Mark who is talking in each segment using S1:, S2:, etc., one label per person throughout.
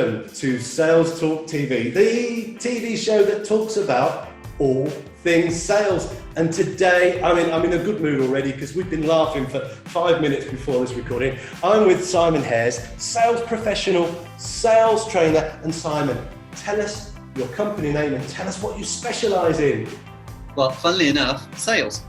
S1: Welcome to SalesTalk TV, the TV show that talks about all things sales. And today, I'm in a good mood already because we've been laughing for 5 minutes before this recording. I'm with Simon Hares, sales professional, sales trainer. And Simon, tell us your company name and tell us what you specialize in.
S2: Well, funnily enough, sales.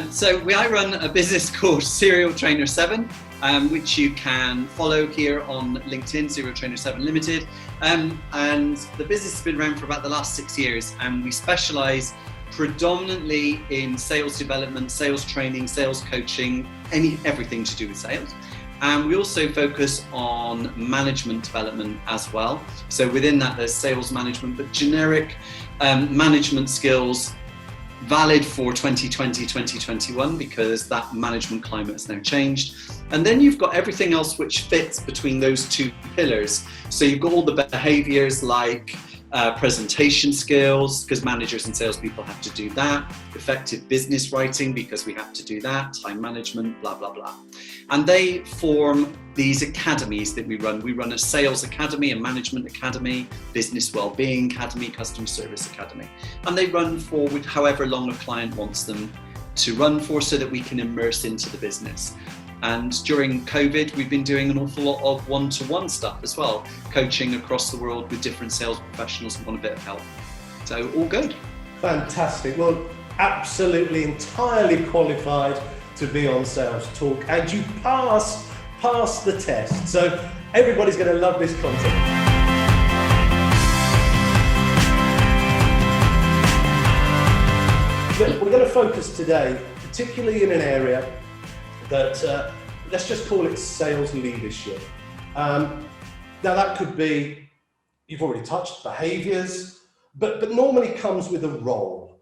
S2: So I run a business called SerialTrainer7, which you can follow here on LinkedIn, SerialTrainer7 Ltd. And the business has been around for about the last 6 years, and we specialize predominantly in sales development, sales training, sales coaching, everything to do with sales. And we also focus on management development as well. So within that, there's sales management, but generic management skills valid for 2020, 2021, because that management climate has now changed. And then you've got everything else which fits between those two pillars. So you've got all the behaviors like presentation skills, because managers and salespeople have to do that, effective business writing, because we have to do that, time management, blah, blah, blah. And they form these academies that we run. We run a sales academy, a management academy, business well-being academy, customer service academy. And they run for however long a client wants them to run for, so that we can immerse into the business. And during COVID, we've been doing an awful lot of one-to-one stuff as well, coaching across the world with different sales professionals who want a bit of help. So all good.
S1: Fantastic. Well, absolutely entirely qualified to be on Sales Talk, and you pass the test. So everybody's going to love this content. We're going to focus today, particularly in an area that, let's just call it sales leadership. Now that could be, you've already touched behaviors, but normally comes with a role.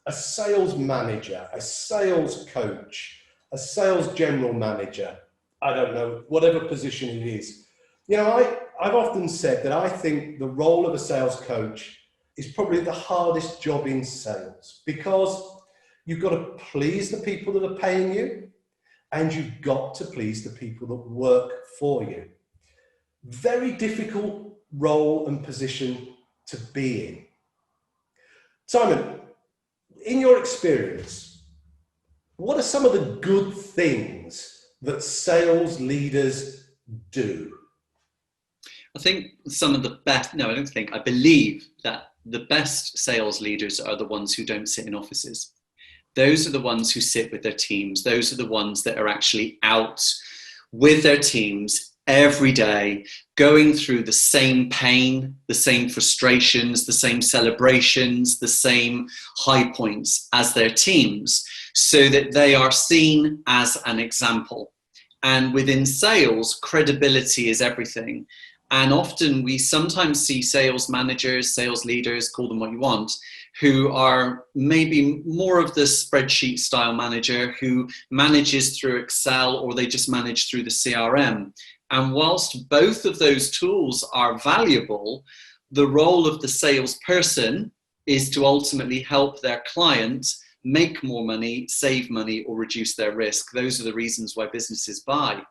S1: A sales manager, a sales coach, a sales general manager, I don't know, whatever position it is. You know, I've often said that I think the role of a sales coach is probably the hardest job in sales, because you've got to please the people that are paying you, and you've got to please the people that work for you. Very difficult role and position to be in. Simon, in your experience, what are some of the good things that sales leaders do?
S2: I think some of the best, no, I don't think, I believe that the best sales leaders are the ones who don't sit in offices. Those are the ones who sit with their teams. Those are the ones that are actually out with their teams every day, going through the same pain, the same frustrations, the same celebrations, the same high points as their teams, so that they are seen as an example. And within sales, credibility is everything. And often we sometimes see sales managers, sales leaders, call them what you want, who are maybe more of the spreadsheet style manager who manages through Excel, or they just manage through the CRM. And whilst both of those tools are valuable, the role of the salesperson is to ultimately help their client make more money, save money, or reduce their risk. Those are the reasons why businesses buy.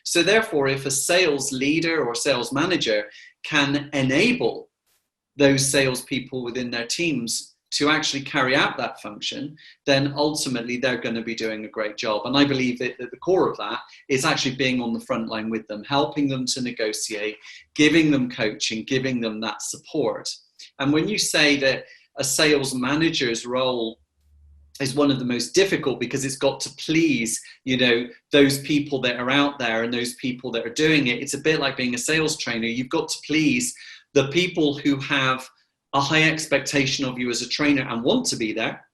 S2: So therefore, if a sales leader or sales manager can enable those salespeople within their teams to actually carry out that function, then ultimately they're going to be doing a great job. And I believe that at the core of that is actually being on the front line with them, helping them to negotiate, giving them coaching, giving them that support. And when you say that a sales manager's role is one of the most difficult, because it's got to please, you know, those people that are out there and those people that are doing it. It's a bit like being a sales trainer. You've got to please the people who have a high expectation of you as a trainer and want to be there,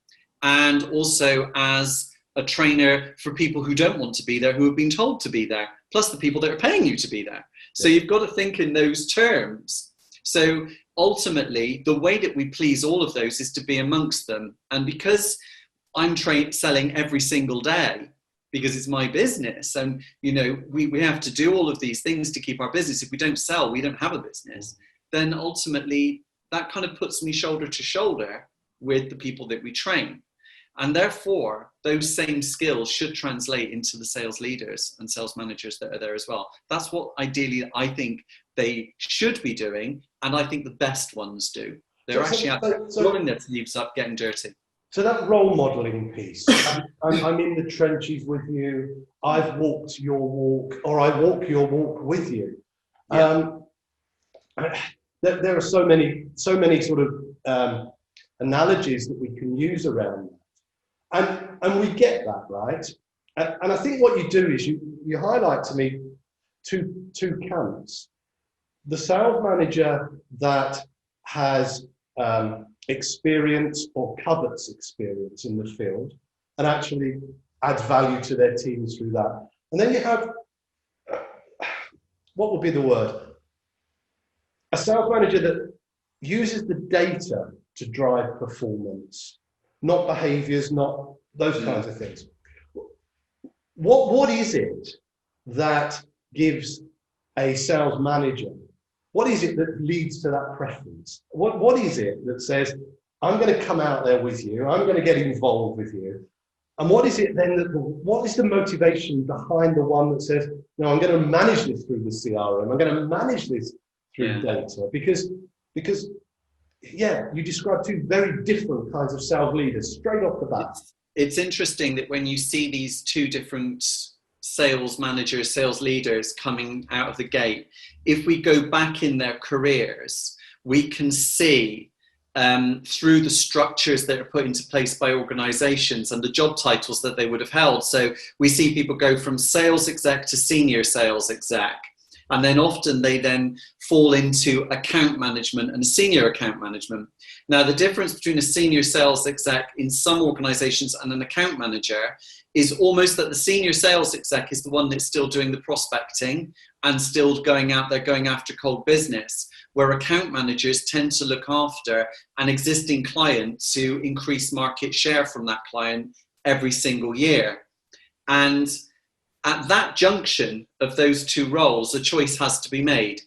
S2: and also as a trainer for people who don't want to be there, who have been told to be there, plus the people that are paying you to be there. So you've got to think in those terms. So ultimately, the way that we please all of those is to be amongst them. And because I'm selling every single day, because it's my business, and you know, we have to do all of these things to keep our business. If we don't sell, we don't have a business. Then ultimately, that kind of puts me shoulder to shoulder with the people that we train. And therefore, those same skills should translate into the sales leaders and sales managers that are there as well. That's what ideally I think they should be doing, and I think the best ones do. They're actually rolling their sleeves up, getting dirty.
S1: So that role modelling piece, I'm in the trenches with you, I've walked your walk, or I walk your walk with you. Yeah. There are so many sort of analogies that we can use around that. And we get that, right? And I think what you do is you highlight to me two camps. The sales manager that has experience or covets experience in the field and actually adds value to their teams through that. And then you have, what would be the word? A sales manager that uses the data to drive performance, not behaviours, not those kinds of things. What is it that gives a sales manager? What is it that leads to that preference? What is it that says, I'm going to come out there with you, I'm going to get involved with you? And what is it then what is the motivation behind the one that says, no, I'm going to manage this through the CRM, I'm going to manage this through data? Because yeah, you describe two very different kinds of sales leaders straight off the bat.
S2: It's interesting that when you see these two different sales managers, sales leaders coming out of the gate, if we go back in their careers, we can see through the structures that are put into place by organizations and the job titles that they would have held. So we see people go from sales exec to senior sales exec. And then often they then fall into account management and senior account management. Now, the difference between a senior sales exec in some organizations and an account manager is almost that the senior sales exec is the one that's still doing the prospecting and still going out there, going after cold business, where account managers tend to look after an existing client to increase market share from that client every single year. And at that junction of those two roles, a choice has to be made.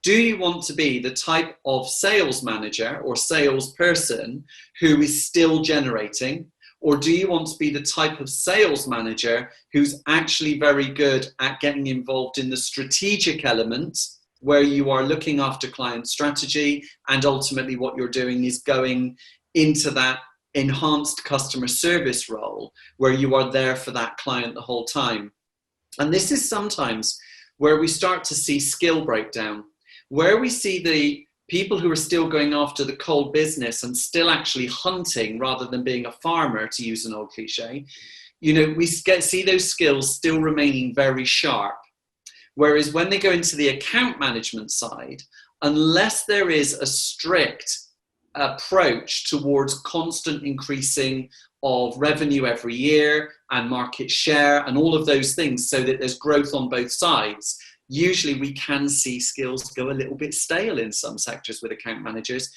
S2: Do you want to be the type of sales manager or salesperson who is still generating? Or do you want to be the type of sales manager who's actually very good at getting involved in the strategic elements, where you are looking after client strategy, and ultimately what you're doing is going into that enhanced customer service role where you are there for that client the whole time? And this is sometimes where we start to see skill breakdown, where we see the people who are still going after the cold business and still actually hunting rather than being a farmer, to use an old cliche. You know, we see those skills still remaining very sharp. Whereas when they go into the account management side, unless there is a strict approach towards constant increasing of revenue every year and market share and all of those things so that there's growth on both sides, usually we can see skills go a little bit stale in some sectors with account managers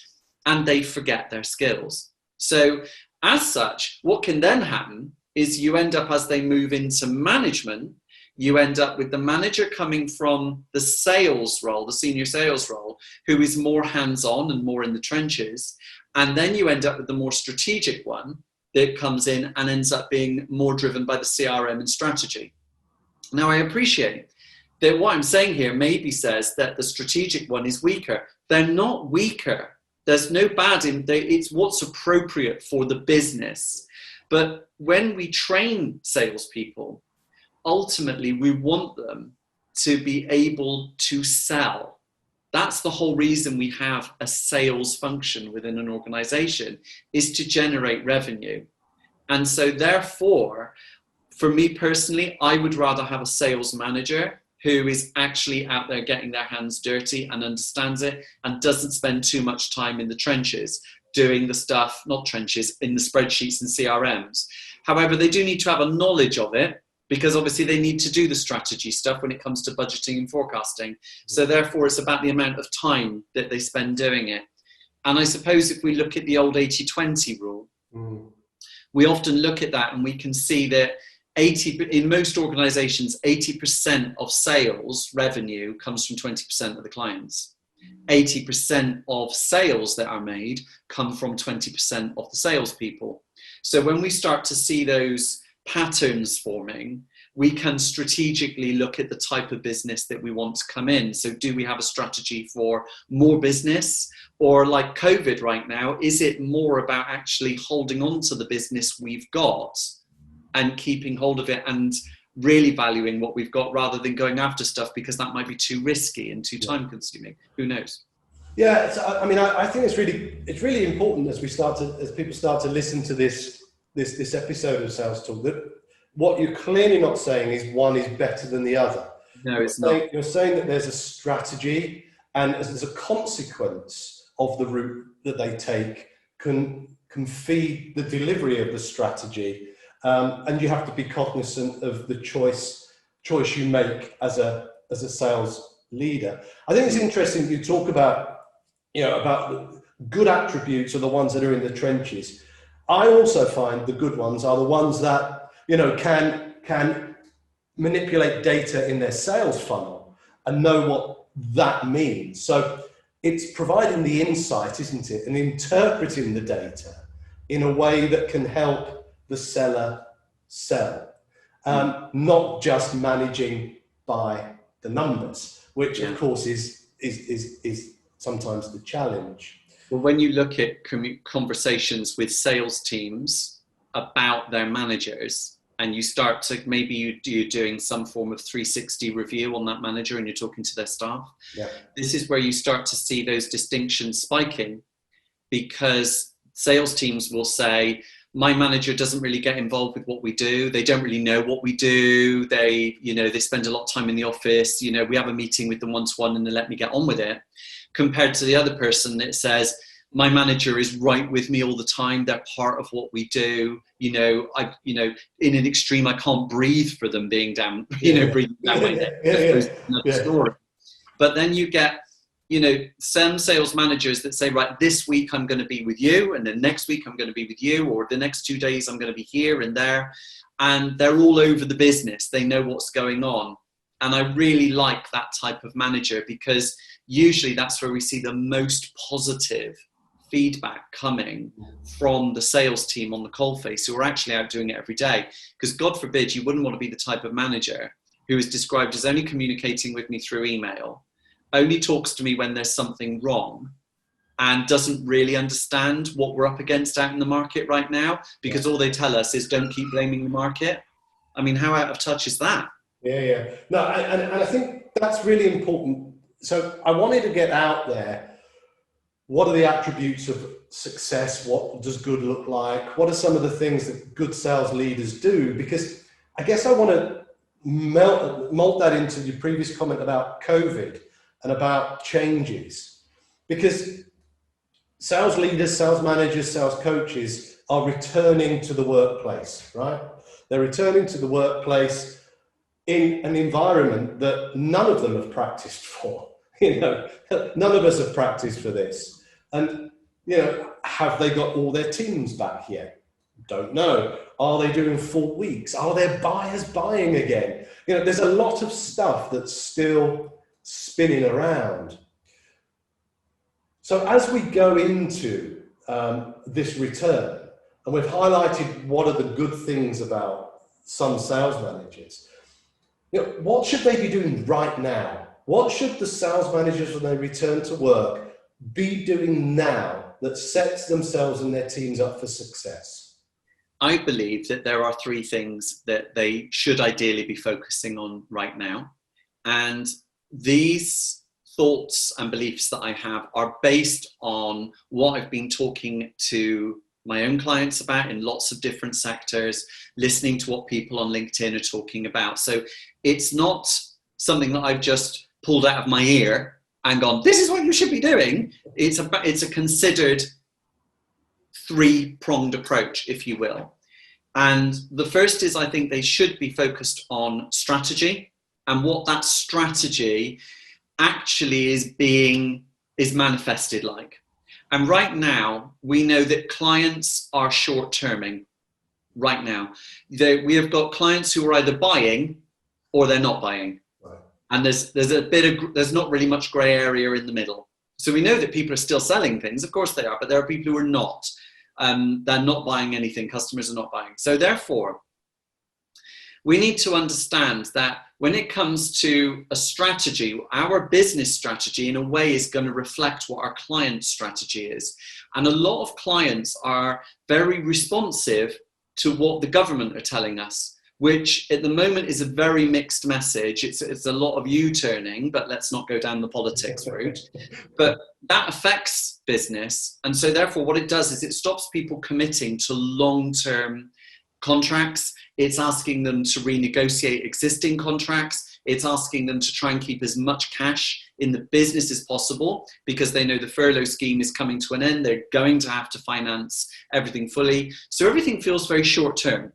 S2: and they forget their skills. So as such, what can then happen is you end up, as they move into management, you end up with the manager coming from the sales role, the senior sales role, who is more hands-on and more in the trenches. And then you end up with the more strategic one that comes in and ends up being more driven by the CRM and strategy. Now, I appreciate that what I'm saying here maybe says that the strategic one is weaker. They're not weaker. There's no bad in there. It's what's appropriate for the business. But when we train salespeople, ultimately we want them to be able to sell. That's the whole reason we have a sales function within an organization, is to generate revenue. And so therefore, for me personally, I would rather have a sales manager who is actually out there getting their hands dirty and understands it and doesn't spend too much time in the trenches doing the stuff, not trenches, in the spreadsheets and CRMs. However, they do need to have a knowledge of it, because obviously they need to do the strategy stuff when it comes to budgeting and forecasting. So therefore, it's about the amount of time that they spend doing it. And I suppose if we look at the old 80-20 rule, we often look at that and we can see that in most organizations, 80% of sales revenue comes from 20% of the clients. 80% of sales that are made come from 20% of the salespeople. So when we start to see those patterns forming, we can strategically look at the type of business that we want to come in. So do we have a strategy for more business, or like COVID right now, is it more about actually holding on to the business we've got and keeping hold of it and really valuing what we've got rather than going after stuff because that might be too risky and too time consuming? Who knows?
S1: Yeah, I mean, I think it's really important as people start to listen to this episode of Sales Talk, that what you're clearly not saying is one is better than the other.
S2: No, it's not.
S1: You're saying that there's a strategy, and as a consequence of the route that they take can feed the delivery of the strategy, and you have to be cognizant of the choice you make as a sales leader. I think it's interesting you talk about about good attributes are the ones that are in the trenches. I also find the good ones are the ones that can manipulate data in their sales funnel and know what that means. So it's providing the insight, isn't it, and interpreting the data in a way that can help the seller sell, not just managing by the numbers, which of course is sometimes the challenge.
S2: Well, when you look at conversations with sales teams about their managers, and you start to, maybe you're doing some form of 360 review on that manager and you're talking to their staff, this is where you start to see those distinctions spiking, because sales teams will say, my manager doesn't really get involved with what we do. They don't really know what we do. They spend a lot of time in the office. We have a meeting with them one-to-one and they let me get on with it. Compared to the other person that says, my manager is right with me all the time. They're part of what we do. In an extreme, I can't breathe for them being down, breathing down my neck. Story. But then you get, some sales managers that say, right, this week I'm going to be with you, and then next week I'm going to be with you, or the next 2 days I'm going to be here and there. And they're all over the business. They know what's going on. And I really like that type of manager, because usually that's where we see the most positive feedback coming from the sales team on the coalface, who are actually out doing it every day. Because God forbid, you wouldn't want to be the type of manager who is described as only communicating with me through email, only talks to me when there's something wrong, and doesn't really understand what we're up against out in the market right now, because all they tell us is don't keep blaming the market. I mean, how out of touch is that?
S1: Yeah. No, and I think that's really important. So I wanted to get out there, what are the attributes of success? What does good look like? What are some of the things that good sales leaders do? Because I guess I want to mold that into your previous comment about COVID and about changes. Because sales leaders, sales managers, sales coaches are returning to the workplace, right? They're returning to the workplace in an environment that none of them have practiced for. None of us have practiced for this. And, have they got all their teams back yet? Don't know. Are they doing full weeks? Are their buyers buying again? There's a lot of stuff that's still spinning around. So as we go into this return, and we've highlighted what are the good things about some sales managers, what should they be doing right now? What should the sales managers, when they return to work, be doing now that sets themselves and their teams up for success?
S2: I believe that there are 3 things that they should ideally be focusing on right now. And these thoughts and beliefs that I have are based on what I've been talking to my own clients about in lots of different sectors, listening to what people on LinkedIn are talking about. So it's not something that I've just pulled out of my ear and gone, this is what you should be doing. It's a considered 3-pronged approach, if you will. And the first is, I think they should be focused on strategy and what that strategy actually is manifested like. And right now, we know that clients are short-terming right now. We have got clients who are either buying or they're not buying. And there's not really much gray area in the middle. So we know that people are still selling things. Of course they are, but there are people who are not. They're not buying anything. Customers are not buying. So therefore, We need to understand that when it comes to a strategy, our business strategy in a way is going to reflect what our client strategy is. And a lot of clients are very responsive to what the government are telling us, which at the moment is a very mixed message. It's a lot of U-turning, but let's not go down the politics route. But that affects business. And so therefore what it does is it stops people committing to long-term contracts. It's asking them to renegotiate existing contracts. It's asking them to try and keep as much cash in the business as possible because they know the furlough scheme is coming to an end. They're going to have to finance everything fully. So everything feels very short term.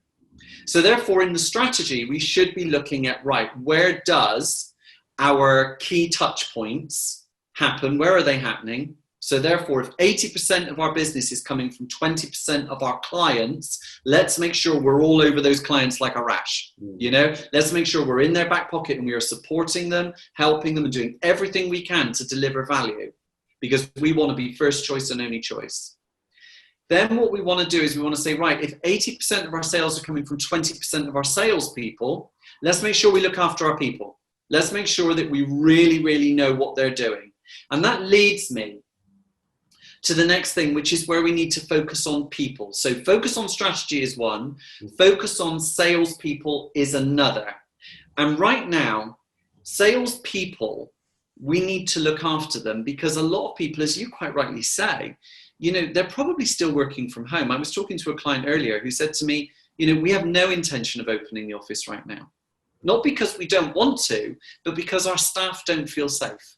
S2: So therefore in the strategy, we should be looking at, right, where does our key touch points happen? Where are they happening? So therefore, if 80% of our business is coming from 20% of our clients, let's make sure we're all over those clients like a rash. You know, let's make sure we're in their back pocket and we are supporting them, helping them and doing everything we can to deliver value because we want to be first choice and only choice. Then what we want to do is we want to say, right, if 80% of our sales are coming from 20% of our salespeople, let's make sure we look after our people. Let's make sure that we really, really know what they're doing. And that leads me to the next thing, which is where we need to focus on people. So focus on strategy is one, focus on salespeople is another. And right now, salespeople, we need to look after them because a lot of people, as you quite rightly say, you know, they're probably still working from home. I was talking to a client earlier who said to me, you know, we have no intention of opening the office right now. Not because we don't want to, but because our staff don't feel safe.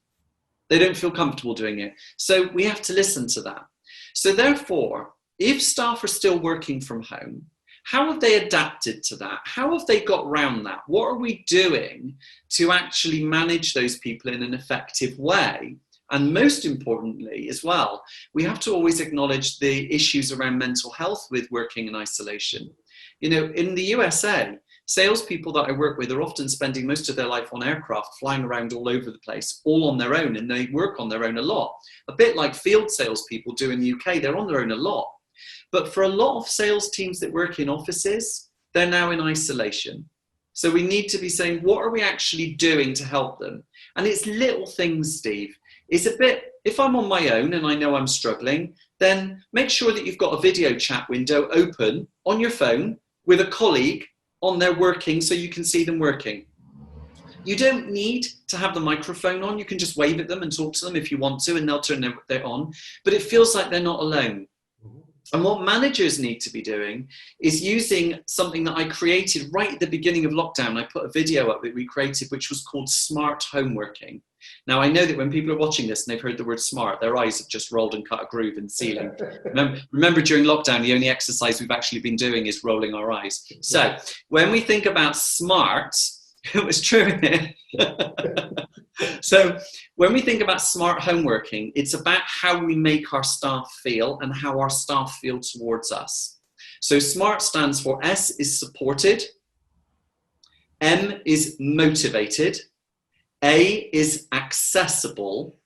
S2: They don't feel comfortable doing it. So we have to listen to that. So therefore, if staff are still working from home, how have they adapted to that? How have they got around that? What are we doing to actually manage those people in an effective way? And most importantly as well, we have to always acknowledge the issues around mental health with working in isolation. You know, in the USA, salespeople that I work with are often spending most of their life on aircraft, flying around all over the place, all on their own, and they work on their own a lot. A bit like field salespeople do in the UK, they're on their own a lot. But for a lot of sales teams that work in offices, they're now in isolation. So we need to be saying, what are we actually doing to help them? And it's little things, Steve. It's a bit, if I'm on my own and I know I'm struggling, then make sure that you've got a video chat window open on your phone with a colleague on there working so you can see them working. You don't need to have the microphone on. You can just wave at them and talk to them if you want to and they'll turn their on, but it feels like they're not alone. And what managers need to be doing is using something that I created right at the beginning of lockdown. I put a video up that we created, which was called Smart Home Working. Now, I know that when people are watching this and they've heard the word smart, their eyes have just rolled and cut a groove in the ceiling. Remember, during lockdown, the only exercise we've actually been doing is rolling our eyes. So when we think about smart, it was true. So when we think about smart home working, it's about how we make our staff feel and how our staff feel towards us. So SMART stands for S is supported, M is motivated, A is accessible,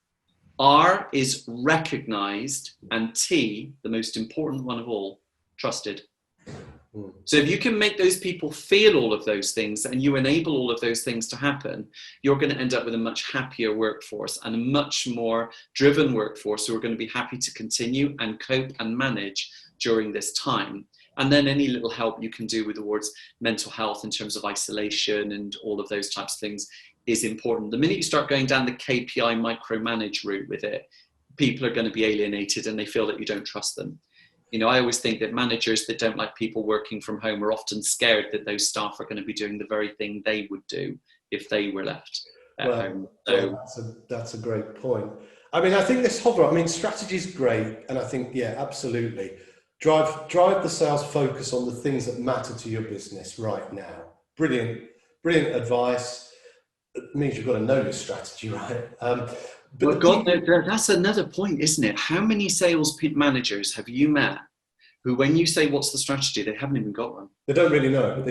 S2: R is recognized, and T, the most important one of all, trusted. So if you can make those people feel all of those things and you enable all of those things to happen, you're going to end up with a much happier workforce and a much more driven workforce who are going to be happy to continue and cope and manage during this time. And then any little help you can do with towards mental health in terms of isolation and all of those types of things is important. The minute you start going down the KPI micromanage route with it, people are going to be alienated and they feel that you don't trust them. You know, I always think that managers that don't like people working from home are often scared that those staff are going to be doing the very thing they would do if they were left at home. So
S1: that's a great point. I mean, I think this hover, I mean, strategy is great. And I think, yeah, absolutely. Drive the sales focus on the things that matter to your business right now. Brilliant advice. It means you've got to know your strategy, right?
S2: But God, that's another point, isn't it? How many sales managers have you met who, when you say, what's the strategy, they haven't even got one?
S1: They don't really know. They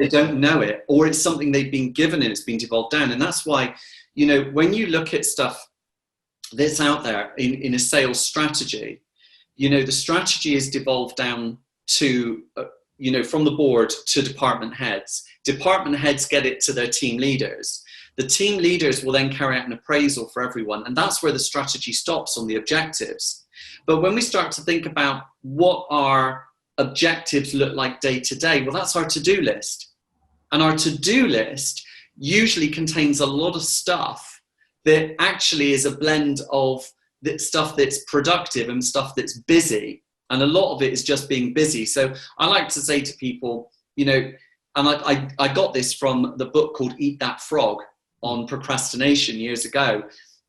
S1: don't know
S2: it, or it's something they've been given and it's been devolved down. And that's why, you know, when you look at stuff that's out there in a sales strategy, you know, the strategy is devolved down to, you know, from the board to department heads. Department heads get it to their team leaders. The team leaders will then carry out an appraisal for everyone. And that's where the strategy stops on the objectives. But when we start to think about what our objectives look like day to day, well, that's our to-do list. And our to-do list usually contains a lot of stuff that actually is a blend of that stuff that's productive and stuff that's busy. And a lot of it is just being busy. So I like to say to people, you know, and I got this from the book called Eat That Frog on procrastination years ago.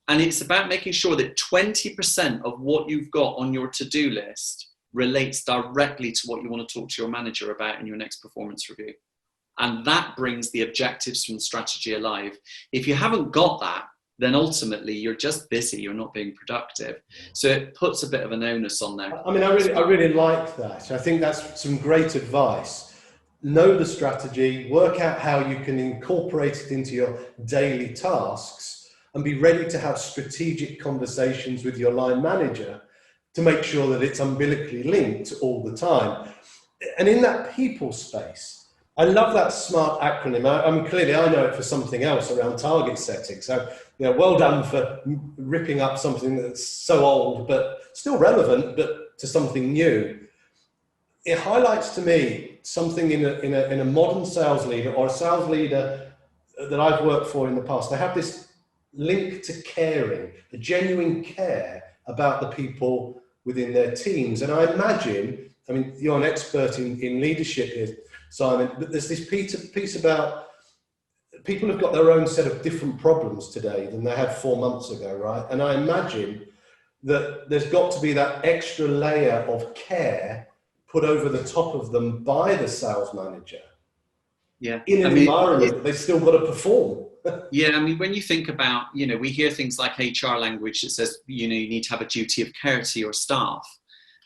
S2: And it's about making sure that 20% of what you've got on your to-do list relates directly to what you want to talk to your manager about in your next performance review. And that brings the objectives from the strategy alive. If you haven't got that, then ultimately you're just busy, you're not being productive. So it puts a bit of an onus on there.
S1: I mean, I really like that. I think that's some great advice. Know the strategy, work out how you can incorporate it into your daily tasks, and be ready to have strategic conversations with your line manager to make sure that it's umbilically linked all the time. And in that people space, I love that SMART acronym. I mean, clearly I know it for something else around target setting. So, you know, well done for ripping up something that's so old, but still relevant, but to something new. It highlights to me something in a modern sales leader or a sales leader that I've worked for in the past. They have this link to caring, a genuine care about the people within their teams. And I imagine, I mean, you're an expert in leadership here, Simon, but there's this piece about people have got their own set of different problems today than they had 4 months ago, right? And I imagine that there's got to be that extra layer of care put over the top of them by the sales manager.
S2: Yeah.
S1: In an environment that they've still got to perform.
S2: Yeah, I mean, when you think about, you know, we hear things like HR language that says, you know, you need to have a duty of care to your staff.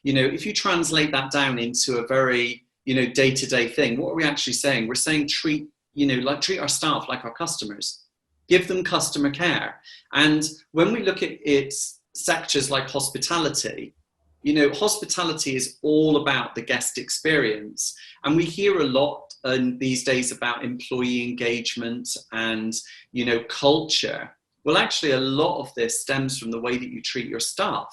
S2: You know, if you translate that down into a very, you know, day-to-day thing, what are we actually saying? We're saying treat our staff like our customers. Give them customer care. And when we look at its sectors like hospitality, you know, hospitality is all about the guest experience. And we hear a lot these days about employee engagement and, you know, culture. Well, actually, a lot of this stems from the way that you treat your staff.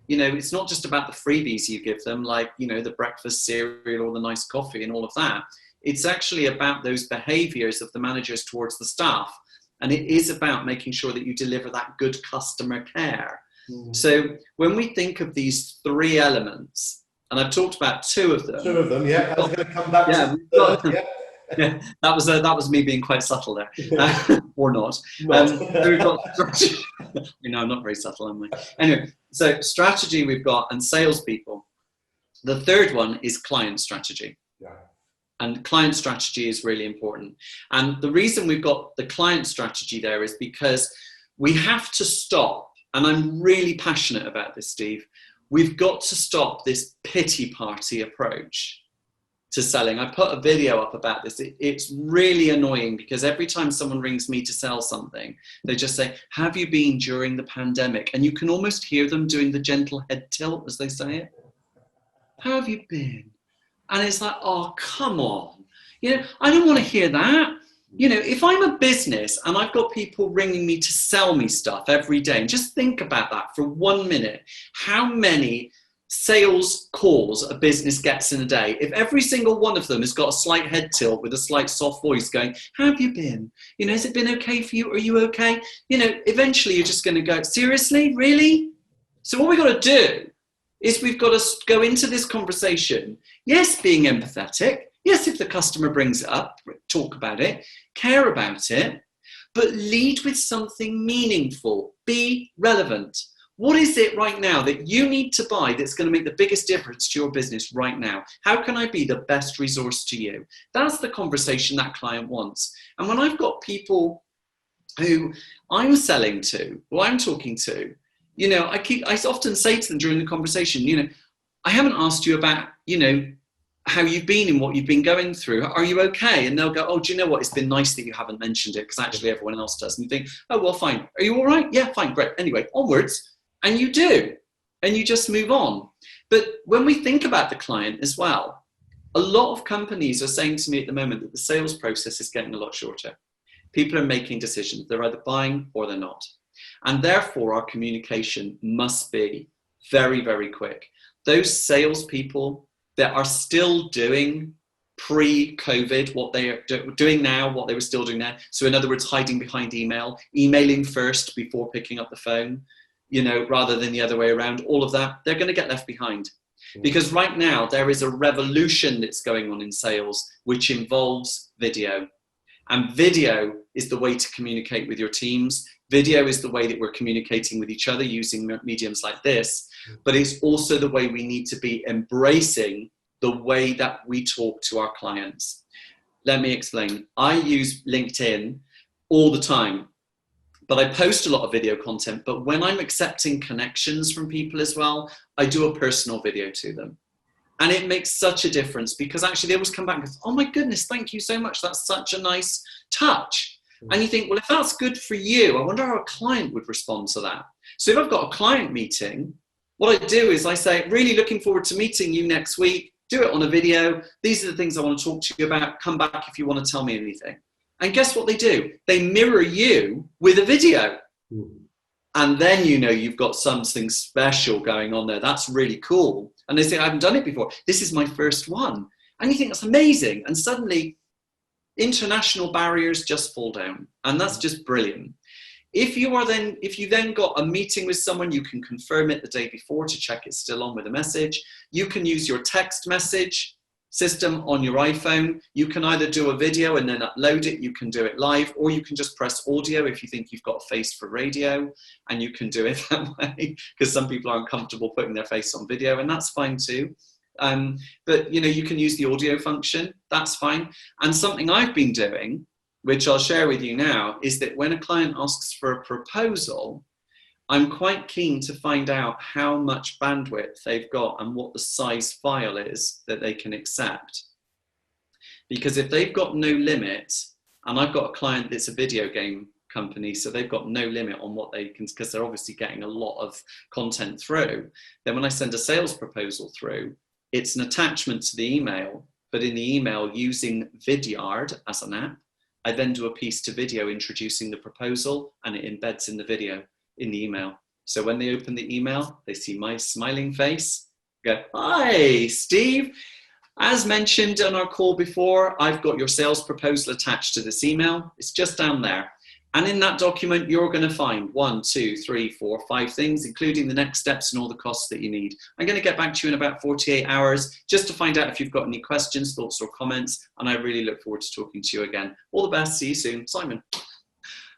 S2: You know, it's not just about the freebies you give them, like, you know, the breakfast cereal or the nice coffee and all of that. It's actually about those behaviors of the managers towards the staff. And it is about making sure that you deliver that good customer care. Mm-hmm. So when we think of these 3 elements, and I've talked about 2 of them.
S1: 2 of them, yeah. I was going to come back to the 3rd,
S2: yeah. That was me being quite subtle there, or not. So we've got strategy. You know, I'm not very subtle, am I? Anyway, so strategy we've got, and salespeople. The 3rd one is client strategy. Yeah. And client strategy is really important. And the reason we've got the client strategy there is because we have to stop, and I'm really passionate about this, Steve, we've got to stop this pity party approach to selling. I put a video up about this. It's really annoying because every time someone rings me to sell something, they just say, have you been during the pandemic? And you can almost hear them doing the gentle head tilt as they say it. How have you been? And it's like, oh, come on. You know, I don't want to hear that. You know, if I'm a business and I've got people ringing me to sell me stuff every day, and just think about that for 1 minute, how many sales calls a business gets in a day, if every single one of them has got a slight head tilt with a slight soft voice going, how have you been? You know, has it been okay for you? Are you okay? You know, eventually you're just going to go, seriously? Really? So what we've got to do is we've got to go into this conversation, yes, being empathetic, yes, if the customer brings it up, talk about it, care about it, but lead with something meaningful, be relevant. What is it right now that you need to buy that's going to make the biggest difference to your business right now? How can I be the best resource to you? That's the conversation that client wants. And when I've got people who I'm selling to, who I'm talking to, you know, I often say to them during the conversation, you know, I haven't asked you about, you know, how you've been and what you've been going through. Are you okay? And they'll go, oh, do you know what? It's been nice that you haven't mentioned it because actually everyone else does. And you think, oh, well, fine. Are you all right? Yeah, fine, great. Anyway, onwards. And you do. And you just move on. But when we think about the client as well, A lot of companies are saying to me at the moment that the sales process is getting a lot shorter. People are making decisions. They're either buying or they're not. And therefore, our communication must be very, very quick. Those salespeople that are still doing pre-COVID what they are doing now, what they were still doing now. So in other words, hiding behind emailing first before picking up the phone, rather than the other way around, all of that, they're going to get left behind. Because right now there is a revolution that's going on in sales, which involves video. And video is the way to communicate with your teams. Video is the way that we're communicating with each other using mediums like this, but it's also the way we need to be embracing the way that we talk to our clients. Let me explain. I use LinkedIn all the time, but I post a lot of video content. But when I'm accepting connections from people as well, I do a personal video to them. And it makes such a difference because actually they always come back and go, oh my goodness, thank you so much. That's such a nice touch. And you think, well, if that's good for you, I wonder how a client would respond to that. So if I've got a client meeting, what I do is I say, really looking forward to meeting you next week. Do it on a video. These are the things I want to talk to you about. Come back if you want to tell me anything. And guess what they do? They mirror you with a video. And then you've got something special going on there. That's really cool. And they say, I haven't done it before. This is my first one. And you think that's amazing. And suddenly international barriers just fall down. And that's just brilliant. If you then got a meeting with someone, you can confirm it the day before to check it's still on with a message. You can use your text message system on your iPhone. You can either do a video and then upload it. You can do it live, or you can just press audio if you think you've got a face for radio, and you can do it that way because some people aren't comfortable putting their face on video, and that's fine too. But you can use the audio function. That's fine. And something I've been doing, which I'll share with you now, is that when a client asks for a proposal, I'm quite keen to find out how much bandwidth they've got and what the size file is that they can accept. Because if they've got no limit, and I've got a client that's a video game company, so they've got no limit on what they can, because they're obviously getting a lot of content through, then when I send a sales proposal through, it's an attachment to the email, but in the email using Vidyard as an app, I then do a piece to video introducing the proposal, and it embeds in the video in the email. So when they open the email, they see my smiling face, go, hi, Steve. As mentioned on our call before, I've got your sales proposal attached to this email. It's just down there. And in that document, you're going to find 1, 2, 3, 4, 5 things, including the next steps and all the costs that you need. I'm going to get back to you in about 48 hours just to find out if you've got any questions, thoughts, or comments. And I really look forward to talking to you again. All the best. See you soon. Simon.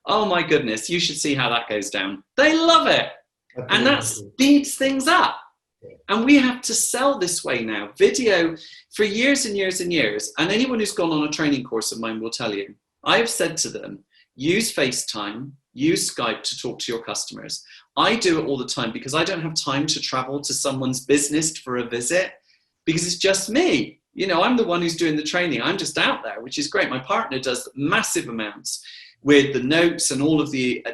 S2: Oh my goodness. You should see how that goes down. They love it. And that speeds things up. And we have to sell this way now. Video for years and years and years. And anyone who's gone on a training course of mine will tell you, I have said to them, use FaceTime, use Skype to talk to your customers. I do it all the time because I don't have time to travel to someone's business for a visit because it's just me. I'm the one who's doing the training. I'm just out there, which is great. My partner does massive amounts with the notes and all of the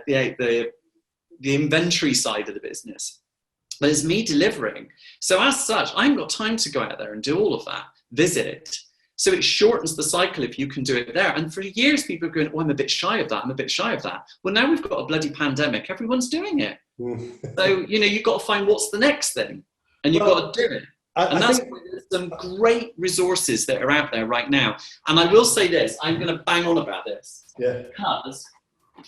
S2: inventory side of the business. But it's me delivering. So as such, I haven't got time to go out there and do all of that, visit. So it shortens the cycle if you can do it there. And for years, people are going, oh, I'm a bit shy of that. I'm a bit shy of that. Well, now we've got a bloody pandemic. Everyone's doing it. So, you've got to find what's the next thing. And you've got to do it. And that's why there's some great resources that are out there right now. And I will say this, I'm going to bang on about this.
S1: Yeah.
S2: Because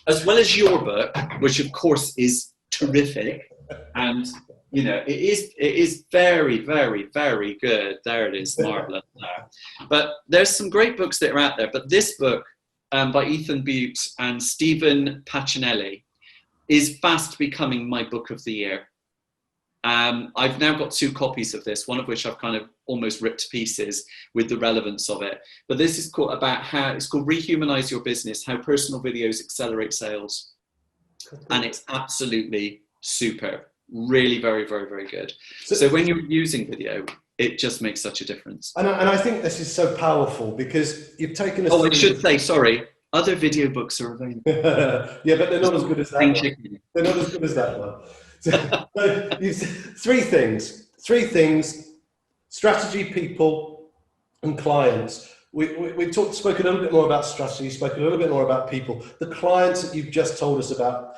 S2: as well as your book, which of course is terrific, and it is very, very, very good. There it is, marvelous. But there's some great books that are out there. But this book by Ethan Butte and Stephen Pacinelli is fast becoming my book of the year. I've now got 2 copies of this, one of which I've kind of almost ripped to pieces with the relevance of it. But this is called Rehumanize Your Business, How Personal Videos Accelerate Sales. And it's absolutely superb. Really very, very, very good. So when you're using video, it just makes such a difference.
S1: And I think this is so powerful because you've taken us.
S2: Oh, I should say, sorry, other video books are available.
S1: Yeah, but they're not as good as that one. They're not as good as that one. So, 3 things. 3 things: strategy, people, and clients. We spoke a little bit more about strategy, spoke a little bit more about people. The clients that you've just told us about,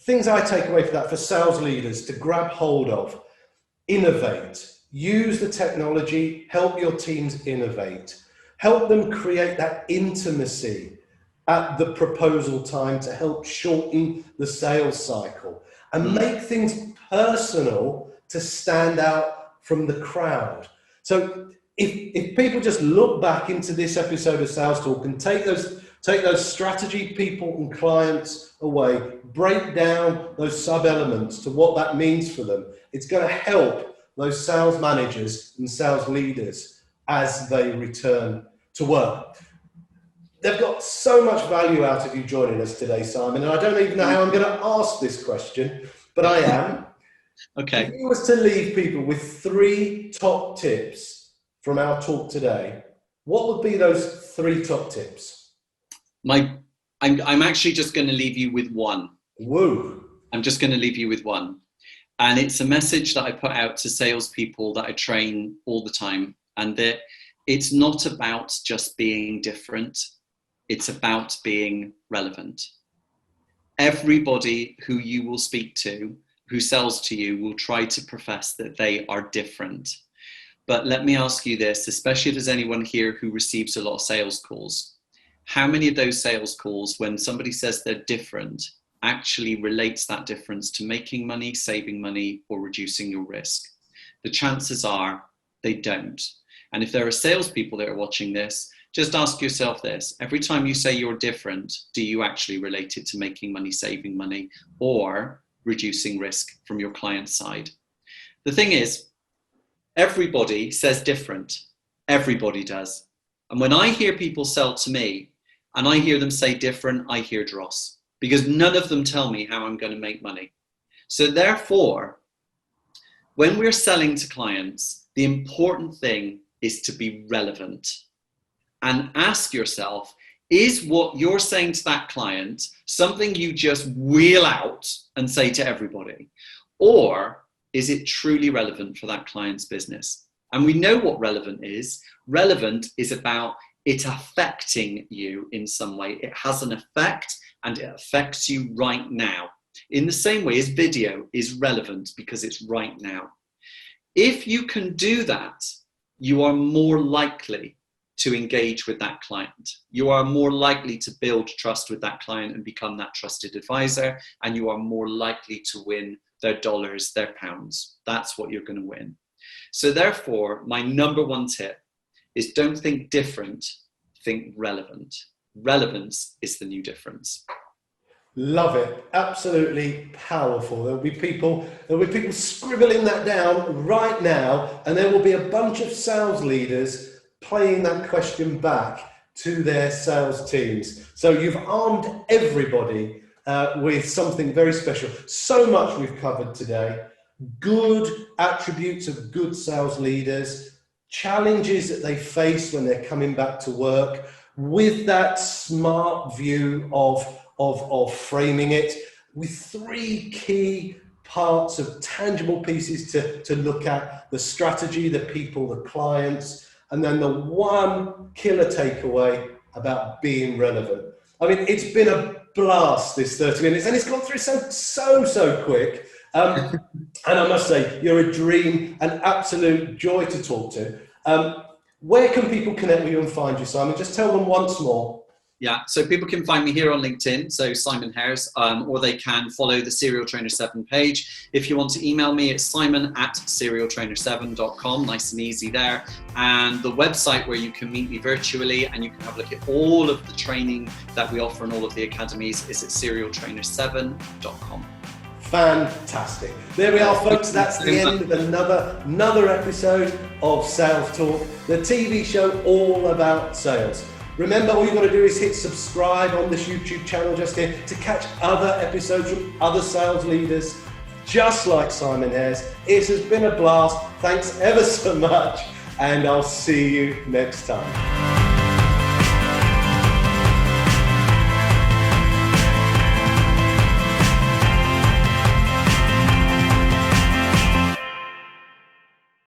S1: things I take away from that for sales leaders to grab hold of: innovate, use the technology, help your teams innovate, help them create that intimacy at the proposal time to help shorten the sales cycle, and make things personal to stand out from the crowd. So if people just look back into this episode of Sales Talk and take those strategy people and clients away, break down those sub-elements to what that means for them, it's going to help those sales managers and sales leaders as they return to work. They've got so much value out of you joining us today, Simon, and I don't even know how I'm going to ask this question, but I am.
S2: Okay.
S1: If you was to leave people with 3 top tips from our talk today, what would be those 3 top tips?
S2: I'm actually just going to leave you with one.
S1: Woo.
S2: I'm just going to leave you with one. And it's a message that I put out to salespeople that I train all the time. And that it's not about just being different. It's about being relevant. Everybody who you will speak to, who sells to you, will try to profess that they are different. But let me ask you this, especially if there's anyone here who receives a lot of sales calls. How many of those sales calls, when somebody says they're different, actually relates that difference to making money, saving money, or reducing your risk? The chances are they don't. And if there are salespeople that are watching this, just ask yourself this: every time you say you're different, do you actually relate it to making money, saving money, or reducing risk from your client side? The thing is, everybody says different. Everybody does. And when I hear people sell to me and I hear them say different, I hear dross, because none of them tell me how I'm going to make money. So therefore, when we're selling to clients, the important thing is to be relevant. And ask yourself, is what you're saying to that client something you just wheel out and say to everybody? Or is it truly relevant for that client's business? And we know what relevant is. Relevant is about it affecting you in some way. It has an effect and it affects you right now. In the same way as video is relevant because it's right now. If you can do that, you are more likely to engage with that client. You are more likely to build trust with that client and become that trusted advisor, and you are more likely to win their dollars, their pounds. That's what you're going to win. So therefore, my number 1 tip is don't think different, think relevant. Relevance is the new difference.
S1: Love it. Absolutely powerful. There'll be people scribbling that down right now, and there will be a bunch of sales leaders playing that question back to their sales teams. So you've armed everybody with something very special. So much we've covered today. Good attributes of good sales leaders, challenges that they face when they're coming back to work, with that smart view of framing it, with 3 key parts of tangible pieces to look at: the strategy, the people, the clients, and then the 1 killer takeaway about being relevant. I mean, it's been a blast, this 30 minutes, and it's gone through so quick. And I must say, you're a dream, an absolute joy to talk to. Where can people connect with you and find you, Simon? Just tell them once more.
S2: Yeah, so people can find me here on LinkedIn, so Simon Hares, or they can follow the SerialTrainer7 page. If you want to email me, it's simon@SerialTrainer7.com, nice and easy there. And the website where you can meet me virtually and you can have a look at all of the training that we offer in all of the academies is at SerialTrainer7.com.
S1: Fantastic. There we are, folks. That's the end of another episode of Sales Talk, the TV show all about sales. Remember, all you've got to do is hit subscribe on this YouTube channel just here to catch other episodes from other sales leaders just like Simon Hares. It has been a blast. Thanks ever so much, and I'll see you next time.